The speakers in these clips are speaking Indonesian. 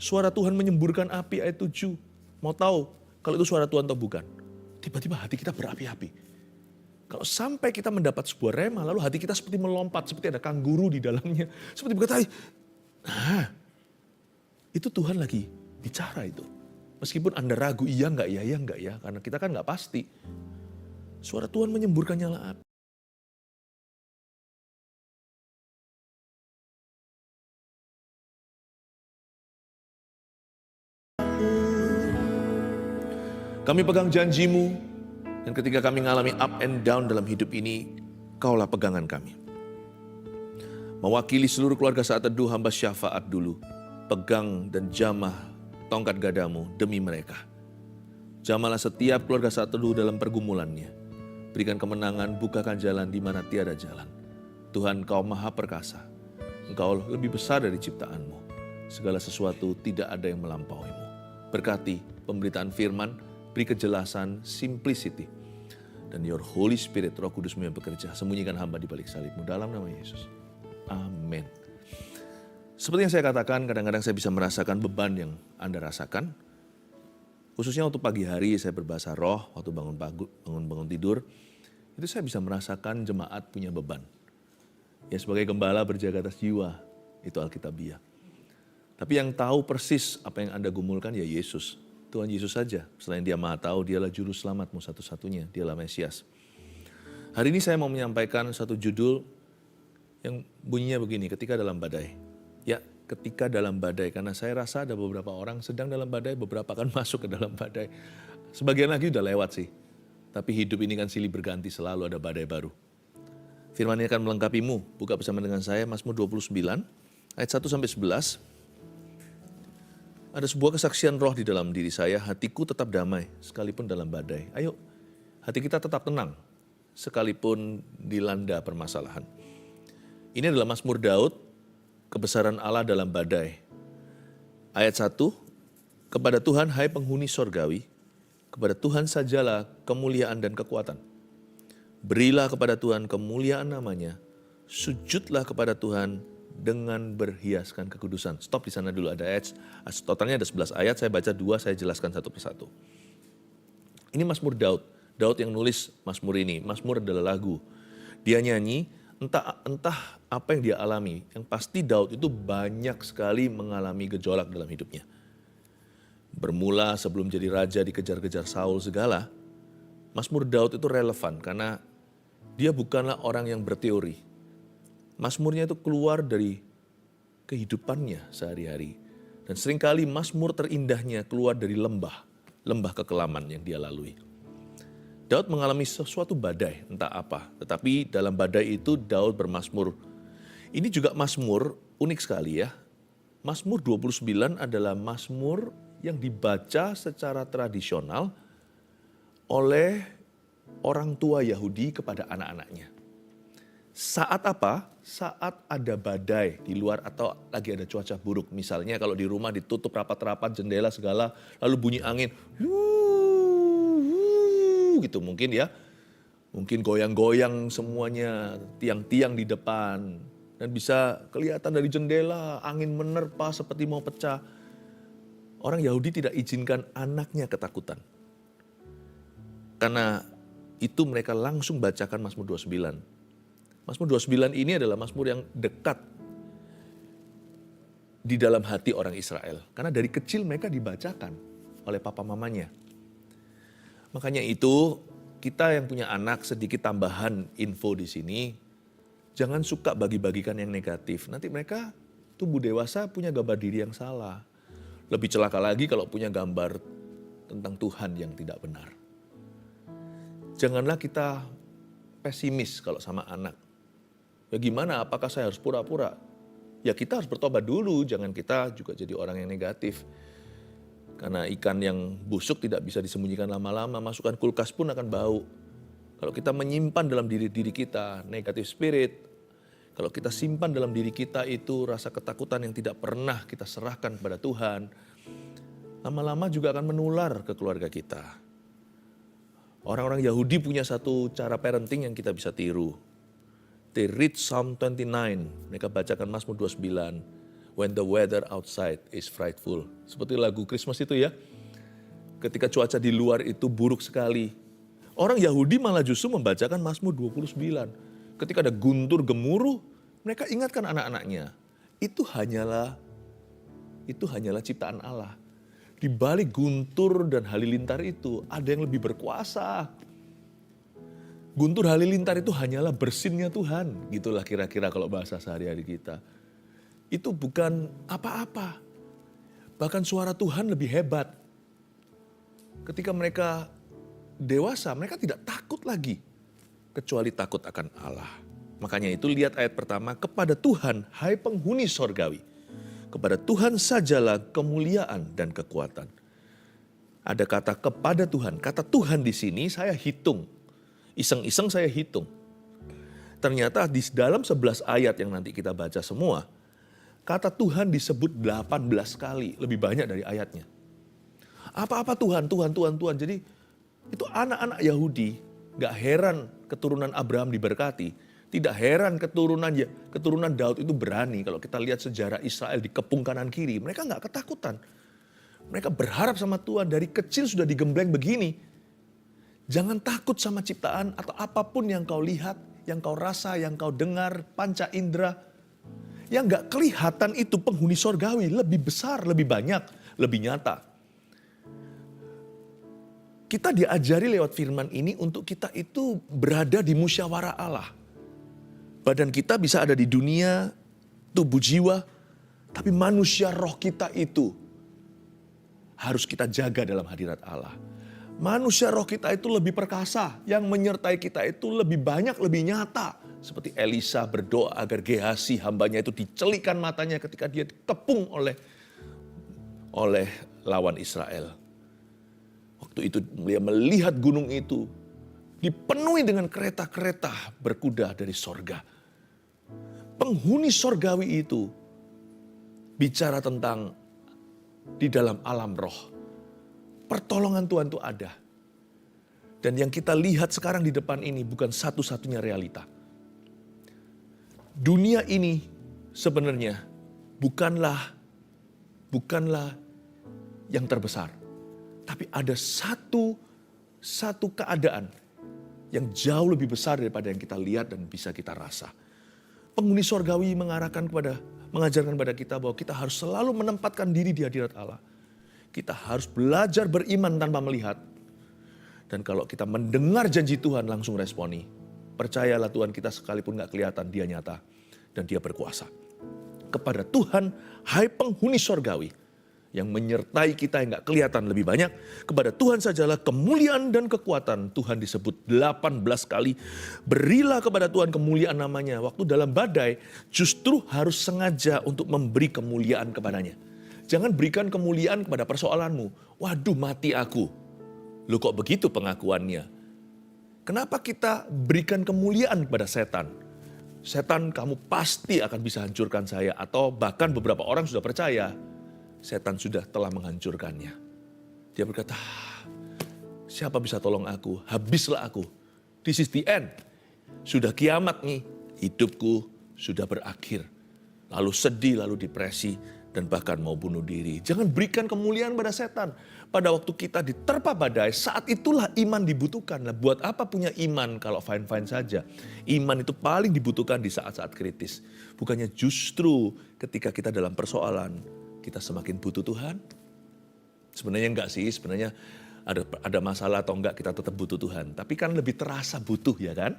Suara Tuhan menyemburkan api ayat 7. Mau tahu kalau itu suara Tuhan atau bukan? Tiba-tiba hati kita berapi-api. Kalau sampai kita mendapat sebuah rema, lalu hati kita seperti melompat, seperti ada kangguru di dalamnya. Seperti berkata, nah itu Tuhan lagi bicara itu. Meskipun Anda ragu, iya enggak ya, karena kita kan enggak pasti. Suara Tuhan menyemburkan nyala api. Kami pegang janjimu, dan ketika kami mengalami up and down dalam hidup ini, Kaulah pegangan kami. Mewakili seluruh keluarga Saat Teduh, hamba syafaat dulu, pegang dan jamah tongkat gadamu demi mereka. Jamalah setiap keluarga Saat Teduh dalam pergumulannya. Berikan kemenangan, bukakan jalan di mana tiada jalan. Tuhan, Kau maha perkasa. Engkau lebih besar dari ciptaanmu. Segala sesuatu tidak ada yang melampauimu. Berkati pemberitaan firman, beri kejelasan, simplicity. Dan your Holy Spirit, Roh Kudus-Mu yang bekerja. Sembunyikan hamba di balik salib-Mu dalam nama Yesus. Amin. Seperti yang saya katakan, kadang-kadang saya bisa merasakan beban yang Anda rasakan. Khususnya waktu pagi hari saya berbahasa roh, waktu bangun tidur, itu saya bisa merasakan jemaat punya beban. Ya sebagai gembala berjaga atas jiwa, itu Alkitabiah. Tapi yang tahu persis apa yang Anda gumulkan ya Yesus. Tuhan Yesus saja. Selain Dia Maha Tahu, Dialah juru selamatmu satu-satunya. Dialah Mesias. Hari ini saya mau menyampaikan satu judul yang bunyinya begini, ketika dalam badai. Ya, ketika dalam badai. Karena saya rasa ada beberapa orang sedang dalam badai, beberapa akan masuk ke dalam badai. Sebagian lagi udah lewat sih. Tapi hidup ini kan silih berganti, selalu ada badai baru. Firman ini akan melengkapimu. Buka bersama dengan saya, Mazmur 29, ayat 1-11. Ada sebuah kesaksian roh di dalam diri saya, hatiku tetap damai sekalipun dalam badai. Ayo, hati kita tetap tenang sekalipun dilanda permasalahan. Ini adalah Mazmur Daud, kebesaran Allah dalam badai. Ayat 1, kepada Tuhan hai penghuni sorgawi, kepada Tuhan sajalah kemuliaan dan kekuatan. Berilah kepada Tuhan kemuliaan namanya, sujudlah kepada Tuhan dengan berhiaskan kekudusan. Stop di sana dulu, ada ayat, totalnya ada 11 ayat, saya baca 2, saya jelaskan satu persatu. Ini Mazmur Daud, Daud yang nulis Mazmur ini. Mazmur adalah lagu. Dia nyanyi, entah apa yang dia alami. Yang pasti Daud itu banyak sekali mengalami gejolak dalam hidupnya. Bermula sebelum jadi raja dikejar-kejar Saul segala, Mazmur Daud itu relevan karena dia bukanlah orang yang berteori. Mazmurnya itu keluar dari kehidupannya sehari-hari. Dan seringkali mazmur terindahnya keluar dari lembah kekelaman yang dia lalui. Daud mengalami sesuatu badai, entah apa. Tetapi dalam badai itu Daud bermazmur. Ini juga mazmur unik sekali ya. Mazmur 29 adalah mazmur yang dibaca secara tradisional oleh orang tua Yahudi kepada anak-anaknya. Saat apa? Saat ada badai di luar atau lagi ada cuaca buruk. Misalnya kalau di rumah ditutup rapat-rapat, jendela segala, lalu bunyi angin, gitu mungkin ya. Mungkin goyang-goyang semuanya, tiang-tiang di depan. Dan bisa kelihatan dari jendela, angin menerpa seperti mau pecah. Orang Yahudi tidak izinkan anaknya ketakutan. Karena itu mereka langsung bacakan Mazmur 29. Mazmur 29 ini adalah mazmur yang dekat di dalam hati orang Israel. Karena dari kecil mereka dibacakan oleh papa mamanya. Makanya itu kita yang punya anak, sedikit tambahan info di sini. Jangan suka bagi-bagikan yang negatif. Nanti mereka tumbuh dewasa punya gambar diri yang salah. Lebih celaka lagi kalau punya gambar tentang Tuhan yang tidak benar. Janganlah kita pesimis kalau sama anak. Ya gimana, apakah saya harus pura-pura? Ya kita harus bertobat dulu, jangan kita juga jadi orang yang negatif. Karena ikan yang busuk tidak bisa disembunyikan lama-lama, masukkan kulkas pun akan bau. Kalau kita menyimpan dalam diri kita negatif spirit, kalau kita simpan dalam diri kita itu rasa ketakutan yang tidak pernah kita serahkan kepada Tuhan, lama-lama juga akan menular ke keluarga kita. Orang-orang Yahudi punya satu cara parenting yang kita bisa tiru. They read Psalm 29, mereka bacakan Mazmur 29. when the weather outside is frightful. Seperti lagu Christmas itu ya. Ketika cuaca di luar itu buruk sekali. Orang Yahudi malah justru membacakan Mazmur 29. Ketika ada guntur gemuruh, mereka ingatkan anak-anaknya. Itu hanyalah ciptaan Allah. Di balik guntur dan halilintar itu ada yang lebih berkuasa. Guntur halilintar itu hanyalah bersinnya Tuhan. Gitulah kira-kira kalau bahasa sehari-hari kita. Itu bukan apa-apa. Bahkan suara Tuhan lebih hebat. Ketika mereka dewasa, mereka tidak takut lagi. Kecuali takut akan Allah. Makanya itu lihat ayat pertama, kepada Tuhan, hai penghuni sorgawi. Kepada Tuhan sajalah kemuliaan dan kekuatan. Ada kata kepada Tuhan. Kata Tuhan di sini saya hitung. Iseng-iseng saya hitung. Ternyata di dalam 11 ayat yang nanti kita baca semua, kata Tuhan disebut 18 kali, lebih banyak dari ayatnya. Apa-apa Tuhan, Tuhan, Tuhan, Tuhan. Jadi itu anak-anak Yahudi, gak heran keturunan Abraham diberkati. Tidak heran keturunan Daud itu berani. Kalau kita lihat sejarah Israel dikepung kanan kiri, mereka gak ketakutan. Mereka berharap sama Tuhan, dari kecil sudah digembleng begini. Jangan takut sama ciptaan atau apapun yang kau lihat, yang kau rasa, yang kau dengar, panca indera. Yang gak kelihatan itu penghuni sorgawi lebih besar, lebih banyak, lebih nyata. Kita diajari lewat firman ini untuk kita itu berada di musyawarah Allah. Badan kita bisa ada di dunia, tubuh jiwa, tapi manusia roh kita itu harus kita jaga dalam hadirat Allah. Manusia roh kita itu lebih perkasa, yang menyertai kita itu lebih banyak, lebih nyata. Seperti Elisa berdoa agar Gehazi hambanya itu dicelikan matanya ketika dia dikepung oleh lawan Israel. Waktu itu dia melihat gunung itu dipenuhi dengan kereta-kereta berkuda dari sorga. Penghuni sorgawi itu bicara tentang di dalam alam roh. Pertolongan Tuhan itu ada. Dan yang kita lihat sekarang di depan ini bukan satu-satunya realita. Dunia ini sebenarnya bukanlah yang terbesar. Tapi ada satu keadaan yang jauh lebih besar daripada yang kita lihat dan bisa kita rasa. Penghuni sorgawi mengajarkan kepada kita bahwa kita harus selalu menempatkan diri di hadirat Allah. Kita harus belajar beriman tanpa melihat. Dan kalau kita mendengar janji Tuhan langsung responi. Percayalah Tuhan kita sekalipun gak kelihatan, dia nyata dan dia berkuasa. Kepada Tuhan, hai penghuni sorgawi, yang menyertai kita yang gak kelihatan lebih banyak. Kepada Tuhan sajalah kemuliaan dan kekuatan. Tuhan disebut 18 kali. Berilah kepada Tuhan kemuliaan namanya. Waktu dalam badai justru harus sengaja untuk memberi kemuliaan kepadanya. Jangan berikan kemuliaan kepada persoalanmu. Waduh mati aku. Loh kok begitu pengakuannya? Kenapa kita berikan kemuliaan kepada setan? Setan kamu pasti akan bisa hancurkan saya. Atau bahkan beberapa orang sudah percaya. Setan sudah telah menghancurkannya. Dia berkata, siapa bisa tolong aku? Habislah aku. This is the end. Sudah kiamat nih. Hidupku sudah berakhir. Lalu sedih, lalu depresi. Dan bahkan mau bunuh diri. Jangan berikan kemuliaan pada setan. Pada waktu kita diterpa badai, saat itulah iman dibutuhkan. Nah, buat apa punya iman kalau fine-fine saja? Iman itu paling dibutuhkan di saat-saat kritis. Bukannya justru ketika kita dalam persoalan, kita semakin butuh Tuhan? Sebenarnya enggak sih, sebenarnya ada masalah atau enggak kita tetap butuh Tuhan. Tapi kan lebih terasa butuh ya kan?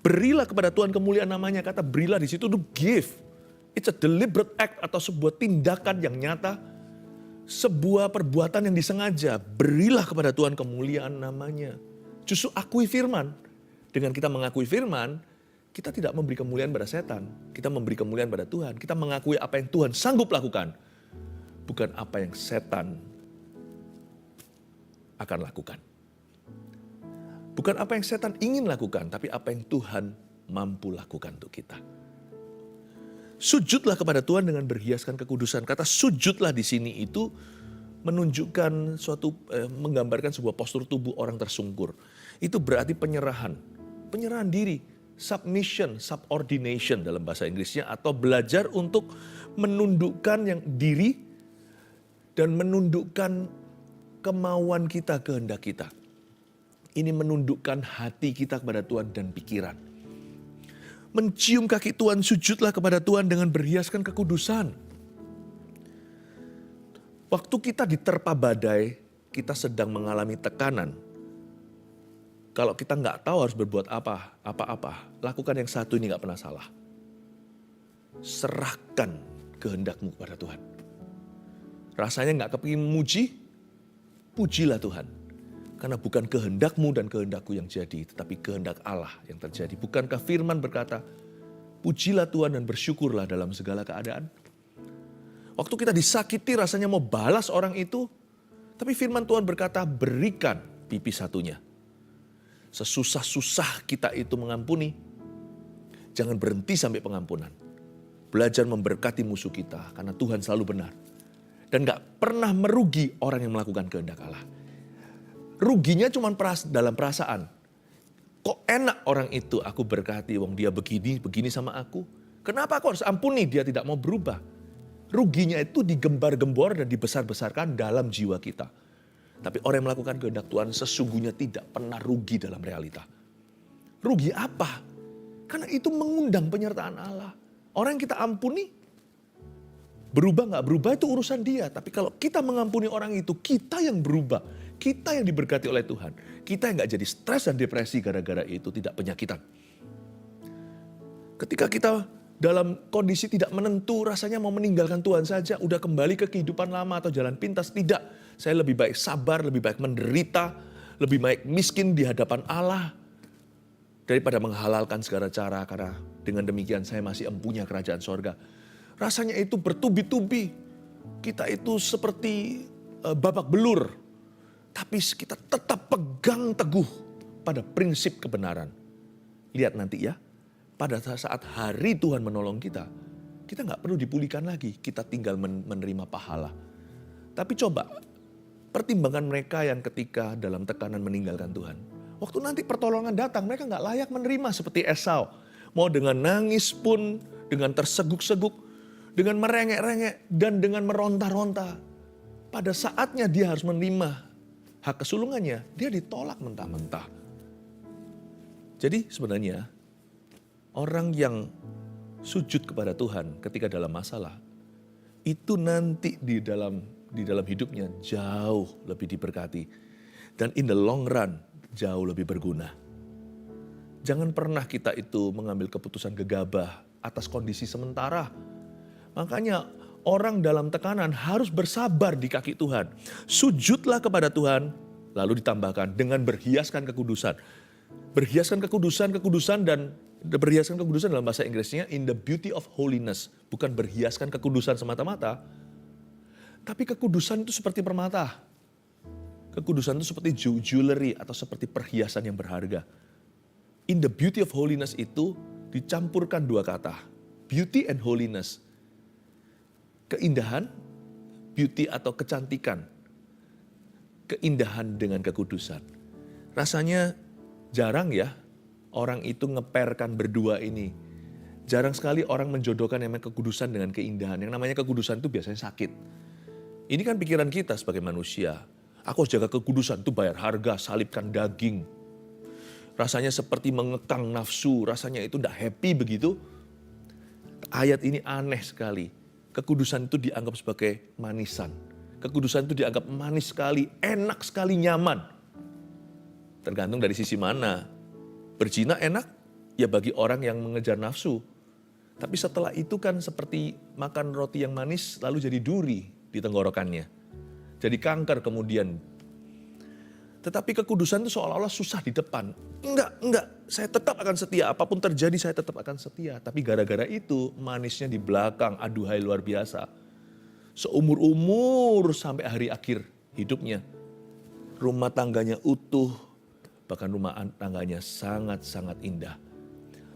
Berilah kepada Tuhan kemuliaan namanya, kata berilah di situ untuk give. It's a deliberate act atau sebuah tindakan yang nyata. Sebuah perbuatan yang disengaja. Berilah kepada Tuhan kemuliaan namanya. Justru akui firman. Dengan kita mengakui firman, kita tidak memberi kemuliaan pada setan. Kita memberi kemuliaan pada Tuhan. Kita mengakui apa yang Tuhan sanggup lakukan. Bukan apa yang setan akan lakukan. Bukan apa yang setan ingin lakukan, tapi apa yang Tuhan mampu lakukan untuk kita. Sujudlah kepada Tuhan dengan berhiaskan kekudusan. Kata sujudlah di sini itu menunjukkan menggambarkan sebuah postur tubuh orang tersungkur. Itu berarti penyerahan diri. submission, subordination dalam bahasa Inggrisnya, atau belajar untuk menundukkan yang diri dan menundukkan kemauan kita, kehendak kita. Ini menundukkan hati kita kepada Tuhan dan pikiran. Mencium kaki Tuhan, sujudlah kepada Tuhan dengan berhiaskan kekudusan. Waktu kita diterpa badai, kita sedang mengalami tekanan. Kalau kita nggak tahu harus berbuat apa-apa, lakukan yang satu ini nggak pernah salah. Serahkan kehendakmu kepada Tuhan. Rasanya nggak kepingin memuji, pujilah Tuhan. Karena bukan kehendakmu dan kehendakku yang jadi, tetapi kehendak Allah yang terjadi. Bukankah firman berkata, pujilah Tuhan dan bersyukurlah dalam segala keadaan. Waktu kita disakiti rasanya mau balas orang itu, tapi firman Tuhan berkata, berikan pipi satunya. Sesusah-susah kita itu mengampuni, jangan berhenti sampai pengampunan. Belajar memberkati musuh kita, karena Tuhan selalu benar. Dan gak pernah merugi orang yang melakukan kehendak Allah. Ruginya cuma dalam perasaan. Kok enak orang itu aku berkati, wong dia begini sama aku. Kenapa aku harus ampuni, dia tidak mau berubah. Ruginya itu digembar-gembor dan dibesar-besarkan dalam jiwa kita. Tapi orang yang melakukan kehendak Tuhan sesungguhnya tidak pernah rugi dalam realita. Rugi apa? Karena itu mengundang penyertaan Allah. Orang yang kita ampuni, berubah gak berubah itu urusan dia. Tapi kalau kita mengampuni orang itu, kita yang berubah. Kita yang diberkati oleh Tuhan. Kita yang gak jadi stres dan depresi gara-gara itu, tidak penyakitan. Ketika kita dalam kondisi tidak menentu, rasanya mau meninggalkan Tuhan saja, udah kembali ke kehidupan lama atau jalan pintas, tidak. Saya lebih baik sabar, lebih baik menderita, lebih baik miskin di hadapan Allah, daripada menghalalkan segala cara, karena dengan demikian saya masih empunya kerajaan sorga. Rasanya itu bertubi-tubi, kita itu seperti babak belur, tapi kita tetap pegang teguh pada prinsip kebenaran. Lihat nanti ya, pada saat hari Tuhan menolong kita, kita gak perlu dipulihkan lagi, kita tinggal menerima pahala. Tapi coba, pertimbangan mereka yang ketika dalam tekanan meninggalkan Tuhan. Waktu nanti pertolongan datang, mereka gak layak menerima seperti Esau. Mau dengan nangis pun, dengan terseguk-seguk, dengan merengek-rengek, dan dengan meronta-ronta. Pada saatnya dia harus menerima hak kesulungannya, dia ditolak mentah-mentah. Jadi sebenarnya, orang yang sujud kepada Tuhan ketika dalam masalah, itu nanti di dalam hidupnya jauh lebih diberkati. Dan in the long run, jauh lebih berguna. Jangan pernah kita itu mengambil keputusan gegabah atas kondisi sementara. Makanya orang dalam tekanan harus bersabar di kaki Tuhan. Sujudlah kepada Tuhan, lalu ditambahkan dengan berhiaskan kekudusan. Berhiaskan kekudusan dan berhiaskan kekudusan dalam bahasa Inggrisnya in the beauty of holiness. Bukan berhiaskan kekudusan semata-mata, tapi kekudusan itu seperti permata. Kekudusan itu seperti jewelry atau seperti perhiasan yang berharga. In the beauty of holiness itu dicampurkan dua kata. Beauty and holiness. Keindahan, beauty atau kecantikan. Keindahan dengan kekudusan. Rasanya jarang ya orang itu ngeperkan berdua ini. Jarang sekali orang menjodohkan yang namanya kekudusan dengan keindahan. Yang namanya kekudusan itu biasanya sakit. Ini kan pikiran kita sebagai manusia. Aku harus jaga kekudusan itu bayar harga, salibkan daging. Rasanya seperti mengekang nafsu, rasanya itu tidak happy begitu. Ayat ini aneh sekali. Kekudusan itu dianggap sebagai manisan. Kekudusan itu dianggap manis sekali, enak sekali, nyaman. Tergantung dari sisi mana. Berzina enak, ya bagi orang yang mengejar nafsu. Tapi setelah itu kan seperti makan roti yang manis lalu jadi duri di tenggorokannya. Jadi kanker kemudian. Tetapi kekudusan itu seolah-olah susah di depan. Enggak, saya tetap akan setia. Apapun terjadi saya tetap akan setia. Tapi gara-gara itu manisnya di belakang, aduhai luar biasa. Seumur-umur sampai hari akhir hidupnya. Rumah tangganya utuh, bahkan rumah tangganya sangat-sangat indah.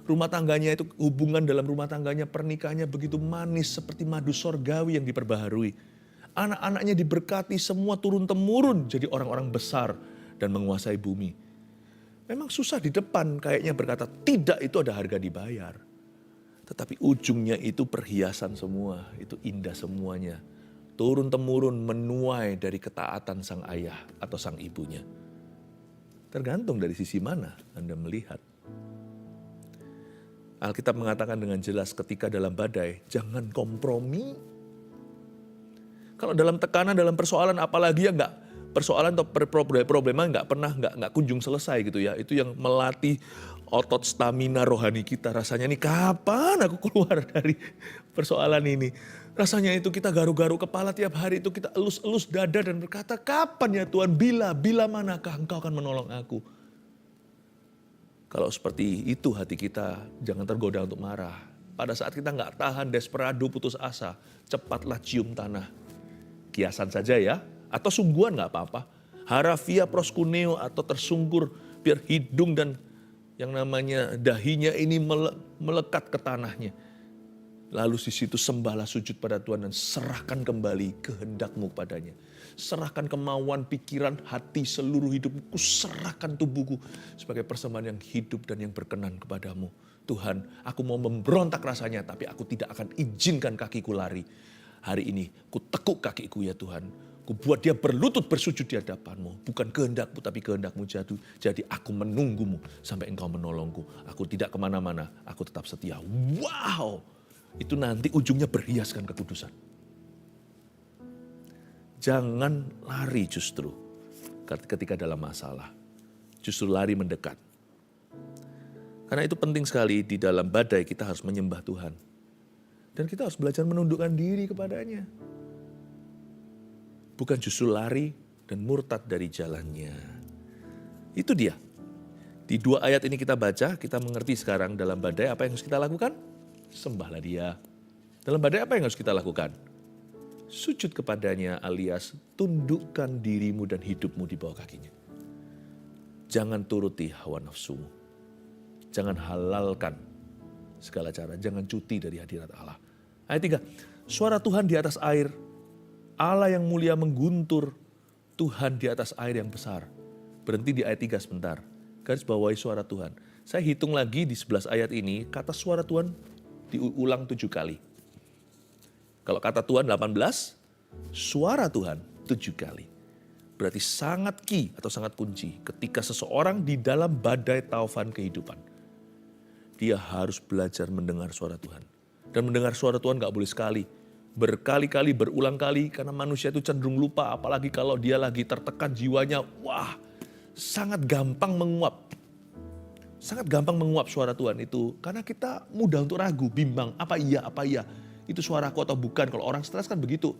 Rumah tangganya itu, hubungan dalam rumah tangganya, pernikahannya begitu manis seperti madu sorgawi yang diperbaharui. Anak-anaknya diberkati, semua turun-temurun jadi orang-orang besar dan menguasai bumi. Memang susah di depan kayaknya berkata tidak, itu ada harga dibayar. Tetapi ujungnya itu perhiasan semua, itu indah semuanya. Turun-temurun menuai dari ketaatan sang ayah atau sang ibunya. Tergantung dari sisi mana Anda melihat. Alkitab mengatakan dengan jelas ketika dalam badai, jangan kompromi. Kalau dalam tekanan, dalam persoalan, apalagi ya persoalan atau problema nggak kunjung selesai gitu ya. Itu yang melatih otot stamina rohani kita. Rasanya nih kapan aku keluar dari persoalan ini. Rasanya itu kita garu-garu kepala tiap hari, itu kita elus-elus dada dan berkata, kapan ya Tuhan, bila manakah Engkau akan menolong aku. Kalau seperti itu hati kita, jangan tergoda untuk marah. Pada saat kita nggak tahan, desperado, putus asa, cepatlah cium tanah. Kiasan saja ya, atau sungguhan nggak apa-apa. Harafia proskuneo atau tersungkur, biar hidung dan yang namanya dahinya ini melekat ke tanahnya. Lalu di situ sembahlah, sujud pada Tuhan dan serahkan kembali kehendak-Mu padanya. Serahkan kemauan, pikiran, hati, seluruh hidupku, serahkan tubuhku sebagai persembahan yang hidup dan yang berkenan kepadamu. Tuhan, aku mau memberontak rasanya, tapi aku tidak akan izinkan kakiku lari. Hari ini, ku tekuk kakiku ya Tuhan. Ku buat dia berlutut bersujud di hadapan-Mu. Bukan kehendak-Mu, tapi kehendak-Mu jatuh. Jadi aku menunggu-Mu sampai Engkau menolongku. Aku tidak kemana-mana, aku tetap setia. Wow! Itu nanti ujungnya berhiaskan kekudusan. Jangan lari justru ketika dalam masalah. Justru lari mendekat. Karena itu penting sekali di dalam badai kita harus menyembah Tuhan. Dan kita harus belajar menundukkan diri kepadanya. Bukan justru lari dan murtad dari jalannya. Itu dia. Di 2 ayat ini kita baca, kita mengerti sekarang dalam badai apa yang harus kita lakukan? Sembahlah dia. Dalam badai apa yang harus kita lakukan? Sujud kepadanya alias tundukkan dirimu dan hidupmu di bawah kakinya. Jangan turuti hawa nafsumu. Jangan halalkan segala cara. Jangan cuti dari hadirat Allah. Ayat 3. Suara Tuhan di atas air. Allah yang mulia mengguntur. Tuhan di atas air yang besar. Berhenti di ayat 3 sebentar. Garis bawahi suara Tuhan. Saya hitung lagi di 11 ayat ini. Kata suara Tuhan diulang 7 kali. Kalau kata Tuhan 18, suara Tuhan 7 kali. Berarti sangat key atau sangat kunci ketika seseorang di dalam badai taufan kehidupan. Dia harus belajar mendengar suara Tuhan. Dan mendengar suara Tuhan gak boleh sekali. Berkali-kali, berulang kali karena manusia itu cenderung lupa. Apalagi kalau dia lagi tertekan jiwanya. Wah, sangat gampang menguap. Sangat gampang menguap suara Tuhan itu. Karena kita mudah untuk ragu, bimbang. Apa iya? Itu suaraku atau bukan? Kalau orang stres kan begitu.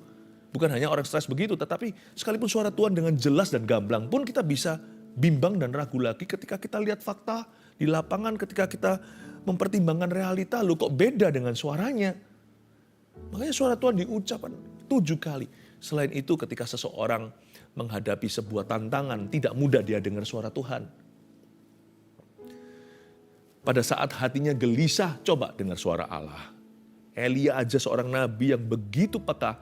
Bukan hanya orang stres begitu, tetapi sekalipun suara Tuhan dengan jelas dan gamblang pun kita bisa bimbang dan ragu lagi ketika kita lihat fakta di lapangan, ketika kita mempertimbangkan realita. Loh kok beda dengan suaranya? Makanya suara Tuhan diucapkan 7 kali. Selain itu ketika seseorang menghadapi sebuah tantangan, tidak mudah dia dengar suara Tuhan. Pada saat hatinya gelisah, coba dengar suara Allah. Elia aja seorang nabi yang begitu peka.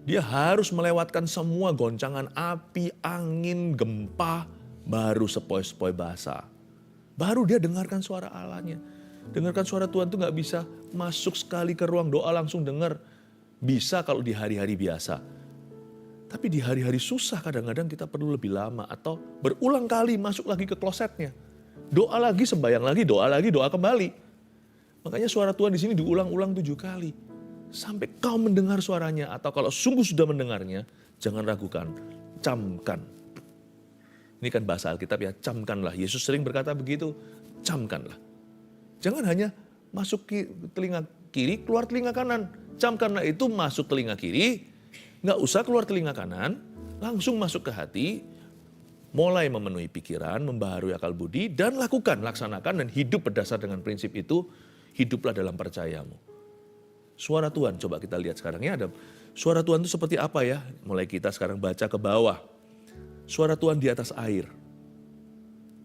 Dia harus melewatkan semua goncangan api, angin, gempa, baru sepoi-sepoi basah. Baru dia dengarkan suara Allahnya. Dengarkan suara Tuhan itu gak bisa masuk sekali ke ruang doa langsung dengar. Bisa kalau di hari-hari biasa. Tapi di hari-hari susah kadang-kadang kita perlu lebih lama. Atau berulang kali masuk lagi ke klosetnya. Doa lagi, sembahyang lagi, doa kembali. Makanya suara Tuhan di sini diulang-ulang 7 kali. Sampai kau mendengar suaranya. Atau kalau sungguh sudah mendengarnya, jangan ragukan, camkan. Ini kan bahasa Alkitab ya, camkanlah. Yesus sering berkata begitu, camkanlah. Jangan hanya masuk telinga kiri, keluar telinga kanan. Camkanlah itu masuk telinga kiri, nggak usah keluar telinga kanan, langsung masuk ke hati, mulai memenuhi pikiran, membaharui akal budi, dan laksanakan dan hidup berdasar dengan prinsip itu, hiduplah dalam percayamu. Suara Tuhan, coba kita lihat sekarang ya, ada suara Tuhan itu seperti apa ya? Mulai kita sekarang baca ke bawah. Suara Tuhan di atas air.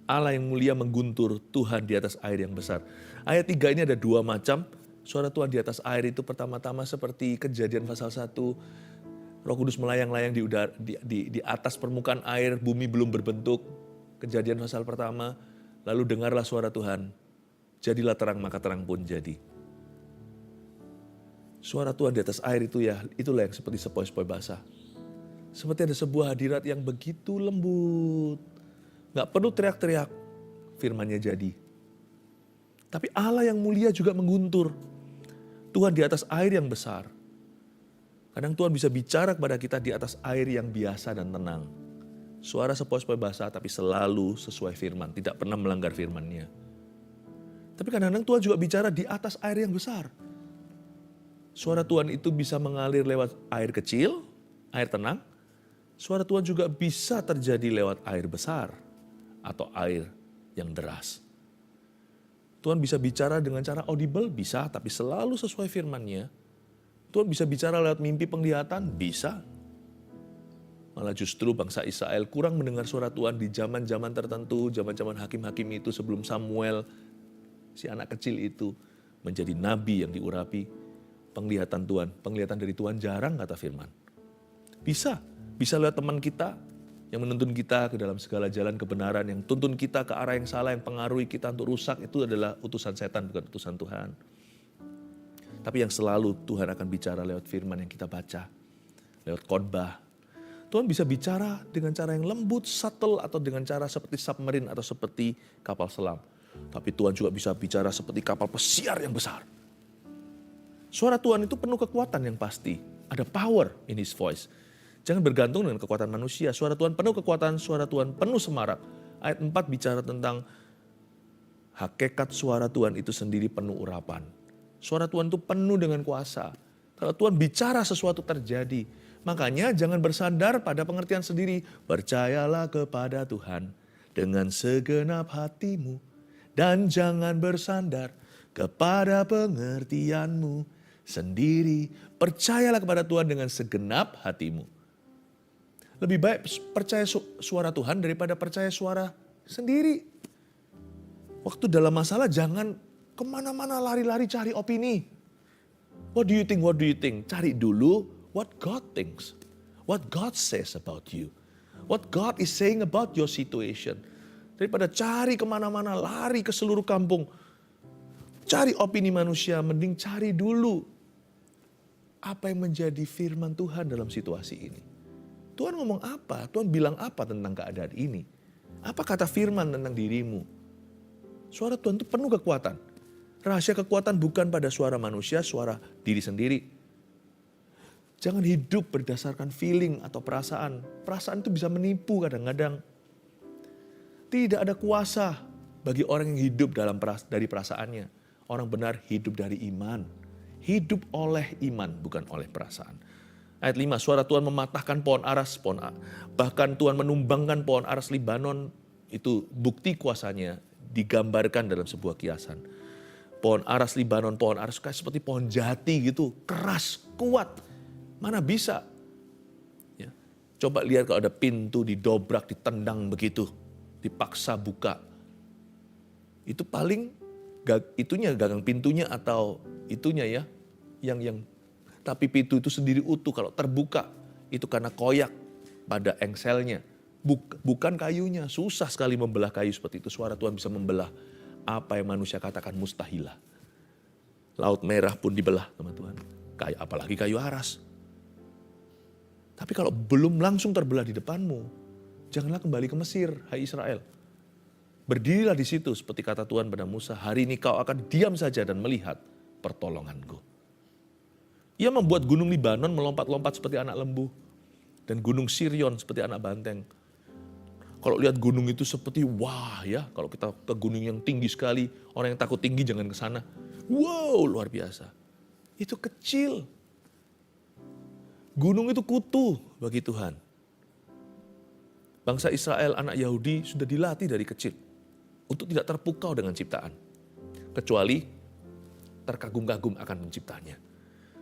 Allah yang mulia mengguntur, Tuhan di atas air yang besar. Ayat 3 ini ada 2 macam. Suara Tuhan di atas air itu pertama-tama seperti Kejadian pasal 1. Roh Kudus melayang-layang di atas permukaan air, bumi belum berbentuk. Kejadian pasal pertama, lalu dengarlah suara Tuhan, jadilah terang maka terang pun jadi. Suara Tuhan di atas air itu ya, itulah yang seperti sepoi-sepoi basah. Seperti ada sebuah hadirat yang begitu lembut. Gak perlu teriak-teriak, firman-Nya jadi. Tapi Allah yang mulia juga mengguntur. Tuhan di atas air yang besar. Kadang Tuhan bisa bicara kepada kita di atas air yang biasa dan tenang. Suara sepoi-sepoi basah tapi selalu sesuai firman, tidak pernah melanggar firman-Nya. Tapi kadang-kadang Tuhan juga bicara di atas air yang besar. Suara Tuhan itu bisa mengalir lewat air kecil, air tenang. Suara Tuhan juga bisa terjadi lewat air besar atau air yang deras. Tuhan bisa bicara dengan cara audible, bisa, tapi selalu sesuai firman-Nya. Tuhan bisa bicara lewat mimpi penglihatan, bisa. Malah justru bangsa Israel kurang mendengar suara Tuhan di zaman-zaman tertentu, zaman-zaman hakim-hakim itu sebelum Samuel, si anak kecil itu menjadi nabi yang diurapi. Penglihatan dari Tuhan jarang kata firman. Bisa lewat teman kita yang menuntun kita ke dalam segala jalan kebenaran, yang tuntun kita ke arah yang salah, yang pengaruhi kita untuk rusak, itu adalah utusan setan, bukan utusan Tuhan. Tapi yang selalu Tuhan akan bicara lewat firman yang kita baca, lewat khotbah. Tuhan bisa bicara dengan cara yang lembut, subtle, atau dengan cara seperti submarine atau seperti kapal selam. Tapi Tuhan juga bisa bicara seperti kapal pesiar yang besar. Suara Tuhan itu penuh kekuatan yang pasti. Ada power in His voice. Jangan bergantung dengan kekuatan manusia. Suara Tuhan penuh kekuatan, suara Tuhan penuh semarak. Ayat 4 bicara tentang hakikat suara Tuhan itu sendiri penuh urapan. Suara Tuhan itu penuh dengan kuasa. Kalau Tuhan bicara sesuatu terjadi. Makanya jangan bersandar pada pengertian sendiri. Percayalah kepada Tuhan dengan segenap hatimu. Dan jangan bersandar kepada pengertianmu sendiri. Percayalah kepada Tuhan dengan segenap hatimu. Lebih baik percaya suara Tuhan daripada percaya suara sendiri. Waktu dalam masalah jangan kemana-mana lari-lari cari opini. What do you think? What do you think? Cari dulu what God thinks. What God says about you. What God is saying about your situation. Daripada cari kemana-mana, lari ke seluruh kampung. Cari opini manusia, mending cari dulu apa yang menjadi firman Tuhan dalam situasi ini. Tuhan ngomong apa? Tuhan bilang apa tentang keadaan ini? Apa kata firman tentang dirimu? Suara Tuhan itu penuh kekuatan. Rahasia kekuatan bukan pada suara manusia, suara diri sendiri. Jangan hidup berdasarkan feeling atau perasaan. Perasaan itu bisa menipu kadang-kadang. Tidak ada kuasa bagi orang yang hidup dari perasaannya. Orang benar hidup dari iman. Hidup oleh iman, bukan oleh perasaan. Ayat 5, suara Tuhan mematahkan pohon aras. Bahkan Tuhan menumbangkan pohon aras Libanon. Itu bukti kuasanya digambarkan dalam sebuah kiasan. Pohon aras Libanon, pohon aras kayak seperti pohon jati gitu. Keras, kuat. Mana bisa? Ya. Coba lihat kalau ada pintu didobrak, ditendang begitu. Dipaksa buka. Itu paling itunya gagang pintunya atau itunya ya yang tapi pintu itu sendiri utuh kalau terbuka itu karena koyak pada engselnya, bukan kayunya. Susah sekali membelah kayu seperti itu. Suara Tuhan bisa membelah apa yang manusia katakan mustahilah. Laut Merah pun dibelah sama Tuhan, apalagi kayu aras. Tapi kalau belum langsung terbelah di depanmu, janganlah kembali ke Mesir, hai Israel. Berdirilah di situ seperti kata Tuhan pada Musa, hari ini kau akan diam saja dan melihat pertolonganku. Ia membuat gunung Libanon melompat-lompat seperti anak lembu. Dan gunung Sirion seperti anak banteng. Kalau lihat gunung itu seperti wah ya. Kalau kita ke gunung yang tinggi sekali, orang yang takut tinggi jangan ke sana. Wow, luar biasa. Itu kecil. Gunung itu kutu bagi Tuhan. Bangsa Israel, anak Yahudi sudah dilatih dari kecil untuk tidak terpukau dengan ciptaan. Kecuali terkagum-kagum akan penciptanya.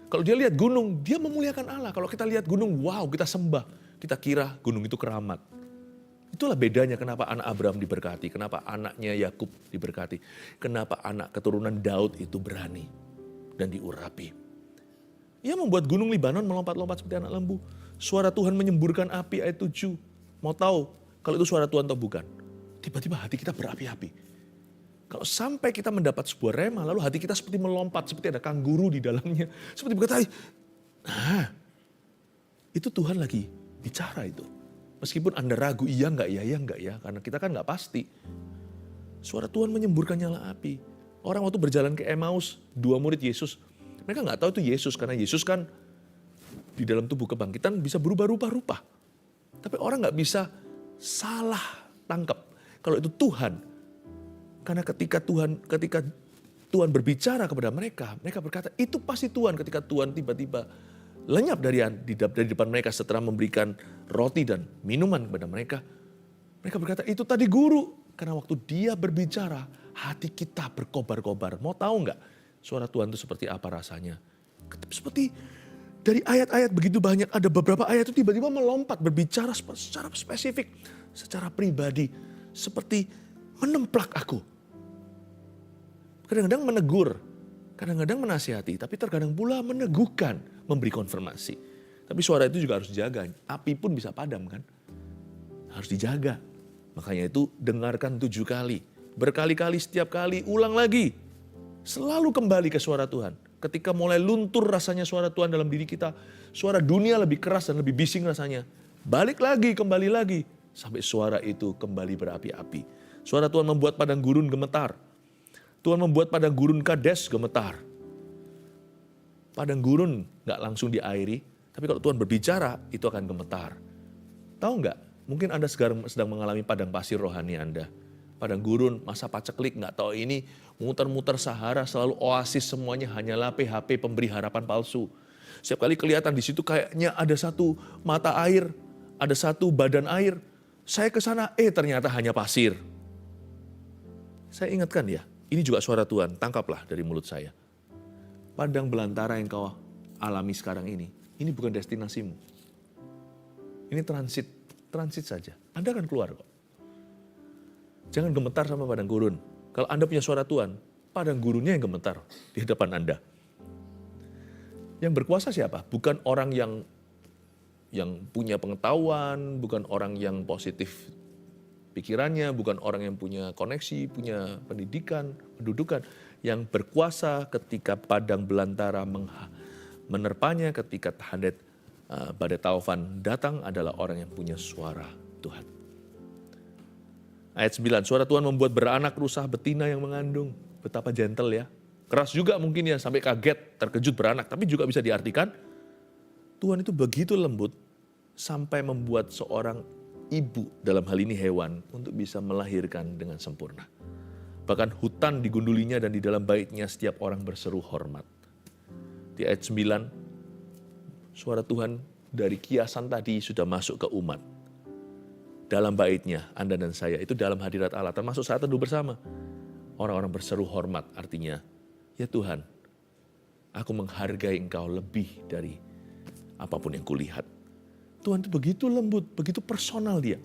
Kalau dia lihat gunung, dia memuliakan Allah. Kalau kita lihat gunung, wow, kita sembah. Kita kira gunung itu keramat. Itulah bedanya kenapa anak Abraham diberkati, kenapa anaknya Yakub diberkati, kenapa anak keturunan Daud itu berani dan diurapi. Ia membuat gunung Libanon melompat-lompat seperti anak lembu. Suara Tuhan menyemburkan api ayat 7. Mau tahu kalau itu suara Tuhan atau bukan? tiba-tiba hati kita berapi-api. Kalau sampai kita mendapat sebuah rema, lalu hati kita seperti melompat, seperti ada kangguru di dalamnya. Seperti berkata, nah itu Tuhan lagi bicara itu. Meskipun Anda ragu, iya enggak ya, karena kita kan enggak pasti. Suara Tuhan menyemburkan nyala api. Orang waktu berjalan ke Emmaus, 2 murid Yesus, mereka enggak tahu itu Yesus, karena Yesus kan di dalam tubuh kebangkitan bisa berubah rupa-rupa. Tapi orang enggak bisa salah tangkap kalau itu Tuhan. Karena ketika Tuhan berbicara kepada mereka, mereka berkata, itu pasti Tuhan. Ketika Tuhan tiba-tiba lenyap dari depan mereka setelah memberikan roti dan minuman kepada mereka. Mereka berkata, itu tadi guru. Karena waktu dia berbicara, hati kita berkobar-kobar. Mau tahu nggak suara Tuhan itu seperti apa rasanya? Seperti dari ayat-ayat begitu banyak, ada beberapa ayat itu tiba-tiba melompat, berbicara secara spesifik, secara pribadi. Seperti menemplak aku. Kadang-kadang menegur, kadang-kadang menasihati, tapi terkadang pula meneguhkan, memberi konfirmasi. Tapi suara itu juga harus dijaga, api pun bisa padam kan. Harus dijaga. Makanya itu dengarkan 7 kali, berkali-kali, setiap kali, ulang lagi. Selalu kembali ke suara Tuhan. Ketika mulai luntur rasanya suara Tuhan dalam diri kita, suara dunia lebih keras dan lebih bising rasanya. Balik lagi, kembali lagi, sampai suara itu kembali berapi-api. Suara Tuhan membuat padang gurun gemetar. Tuhan membuat padang gurun Kades gemetar. Padang gurun gak langsung diairi, tapi kalau Tuhan berbicara, itu akan gemetar. Tahu gak? Mungkin Anda sedang mengalami padang pasir rohani Anda. Padang gurun, masa paceklik, gak tahu ini, muter-muter Sahara, selalu oasis semuanya hanyalah PHP, pemberi harapan palsu. Setiap kali kelihatan di situ kayaknya ada satu mata air, ada satu badan air. Saya ke sana, ternyata hanya pasir. Saya ingatkan ya, ini juga suara Tuhan, tangkaplah dari mulut saya. Padang belantara yang kau alami sekarang ini bukan destinasimu. Ini transit saja. Anda akan keluar kok. Jangan gemetar sama padang gurun. Kalau Anda punya suara Tuhan, padang gurunnya yang gemetar di depan Anda. Yang berkuasa siapa? Bukan orang yang punya pengetahuan, bukan orang yang positif pikirannya, bukan orang yang punya koneksi, punya pendidikan, pendudukan. Yang berkuasa ketika padang belantara menerpanya, ketika badai taufan datang adalah orang yang punya suara Tuhan. Ayat 9, suara Tuhan membuat beranak rusa betina yang mengandung. Betapa gentle ya. Keras juga mungkin ya, sampai kaget, terkejut beranak. Tapi juga bisa diartikan, Tuhan itu begitu lembut sampai membuat seorang ibu, dalam hal ini hewan, untuk bisa melahirkan dengan sempurna. Bahkan hutan digundulinya dan di dalam baitnya setiap orang berseru hormat. Di ayat 9, suara Tuhan dari kiasan tadi sudah masuk ke umat. Dalam baitnya, Anda dan saya, itu dalam hadirat Allah, termasuk saat teduh bersama. Orang-orang berseru hormat, artinya, ya Tuhan, aku menghargai Engkau lebih dari apapun yang kulihat. Tuhan itu begitu lembut, begitu personal dia.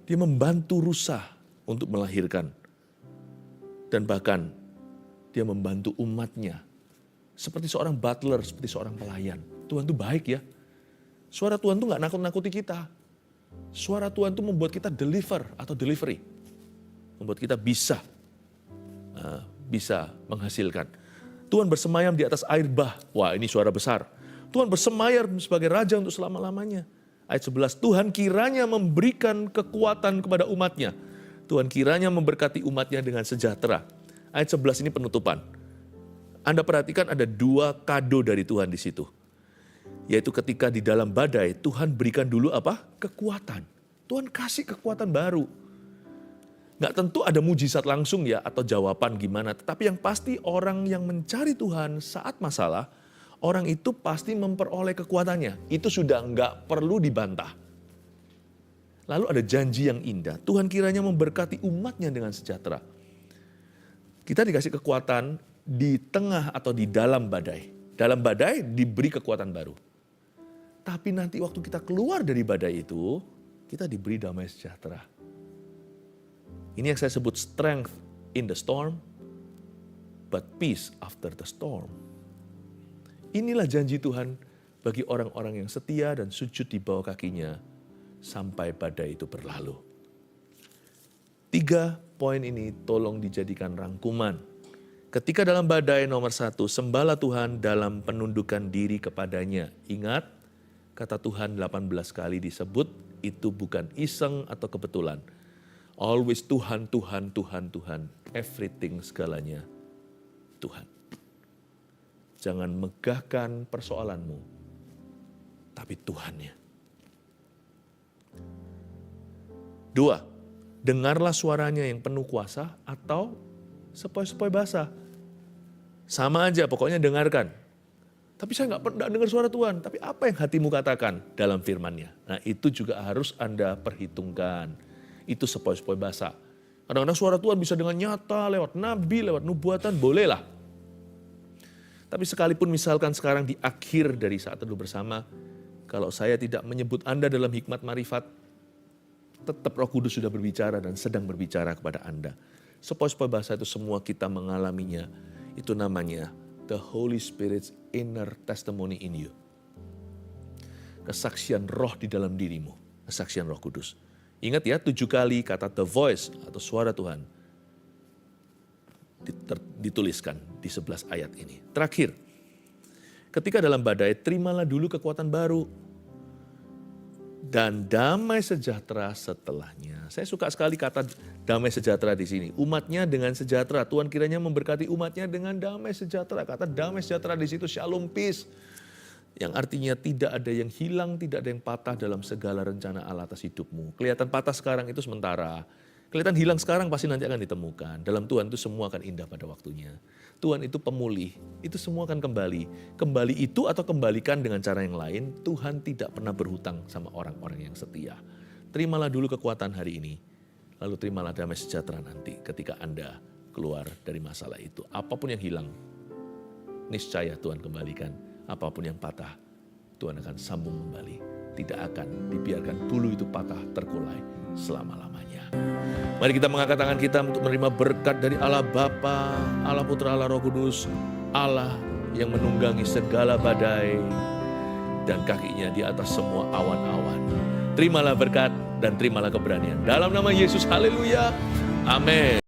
Dia membantu rusa untuk melahirkan. Dan bahkan dia membantu umatnya. Seperti seorang butler, seperti seorang pelayan. Tuhan itu baik ya. Suara Tuhan itu gak nakut-nakuti kita. Suara Tuhan itu membuat kita delivery. Membuat kita bisa menghasilkan. Tuhan bersemayam di atas air bah. Wah, ini suara besar. Tuhan bersemayam sebagai raja untuk selama-lamanya. Ayat 11, Tuhan kiranya memberikan kekuatan kepada umatnya. Tuhan kiranya memberkati umatnya dengan sejahtera. Ayat 11 ini penutupan. Anda perhatikan ada 2 kado dari Tuhan di situ. Yaitu ketika di dalam badai, Tuhan berikan dulu apa? Kekuatan. Tuhan kasih kekuatan baru. Nggak tentu ada mujizat langsung ya atau jawaban gimana. Tetapi yang pasti orang yang mencari Tuhan saat masalah, orang itu pasti memperoleh kekuatannya. Itu sudah nggak perlu dibantah. Lalu ada janji yang indah. Tuhan kiranya memberkati umatnya dengan sejahtera. Kita dikasih kekuatan di tengah atau di dalam badai. Dalam badai diberi kekuatan baru. Tapi nanti waktu kita keluar dari badai itu, kita diberi damai sejahtera. Ini yang saya sebut strength in the storm, but peace after the storm. Inilah janji Tuhan bagi orang-orang yang setia dan sujud di bawah kakinya sampai badai itu berlalu. 3 poin ini tolong dijadikan rangkuman. Ketika dalam badai, nomor 1, sembahlah Tuhan dalam penundukan diri kepadanya. Ingat, kata Tuhan 18 kali disebut, itu bukan iseng atau kebetulan. Always Tuhan, Tuhan, Tuhan, Tuhan. Everything, segalanya Tuhan. Jangan megahkan persoalanmu, tapi Tuhannya. 2, dengarlah suaranya yang penuh kuasa atau sepoi-sepoi basah. Sama aja, pokoknya dengarkan. Tapi saya nggak pernah dengar suara Tuhan. Tapi apa yang hatimu katakan dalam firman-Nya? Nah, itu juga harus Anda perhitungkan. Itu sepoi-sepoi basah. Kadang-kadang suara Tuhan bisa dengan nyata, lewat nabi, lewat nubuatan, bolehlah. Tapi sekalipun misalkan sekarang di akhir dari saat teduh bersama, kalau saya tidak menyebut Anda dalam hikmat marifat, tetap Roh Kudus sudah berbicara dan sedang berbicara kepada Anda. Sepoi-sepoi basah itu semua kita mengalaminya. Itu namanya the Holy Spirit's inner testimony in you. Kesaksian roh di dalam dirimu. Kesaksian Roh Kudus. Ingat ya, 7 kali kata the voice atau suara Tuhan dituliskan di 11 ayat ini. Terakhir, ketika dalam badai, terimalah dulu kekuatan baru dan damai sejahtera setelahnya. Saya suka sekali kata damai sejahtera di sini. Umatnya dengan sejahtera. Tuhan kiranya memberkati umatnya dengan damai sejahtera. Kata damai sejahtera di situ shalom peace. Yang artinya tidak ada yang hilang, tidak ada yang patah dalam segala rencana Allah atas hidupmu. Kelihatan patah sekarang itu sementara. Kelihatan hilang sekarang pasti nanti akan ditemukan. Dalam Tuhan itu semua akan indah pada waktunya. Tuhan itu pemulih, itu semua akan kembali. Kembali itu atau kembalikan dengan cara yang lain, Tuhan tidak pernah berhutang sama orang-orang yang setia. Terimalah dulu kekuatan hari ini, lalu terimalah damai sejahtera nanti ketika Anda keluar dari masalah itu. Apapun yang hilang, niscaya Tuhan kembalikan. Apapun yang patah, Tuhan akan sambung kembali. Tidak akan dibiarkan bulu itu patah terkulai selama-lamanya. Mari kita mengangkat tangan kita untuk menerima berkat dari Allah Bapa, Allah Putra, Allah Roh Kudus, Allah yang menunggangi segala badai dan kakinya di atas semua awan-awan. Terimalah berkat dan terimalah keberanian. Dalam nama Yesus, haleluya, amin.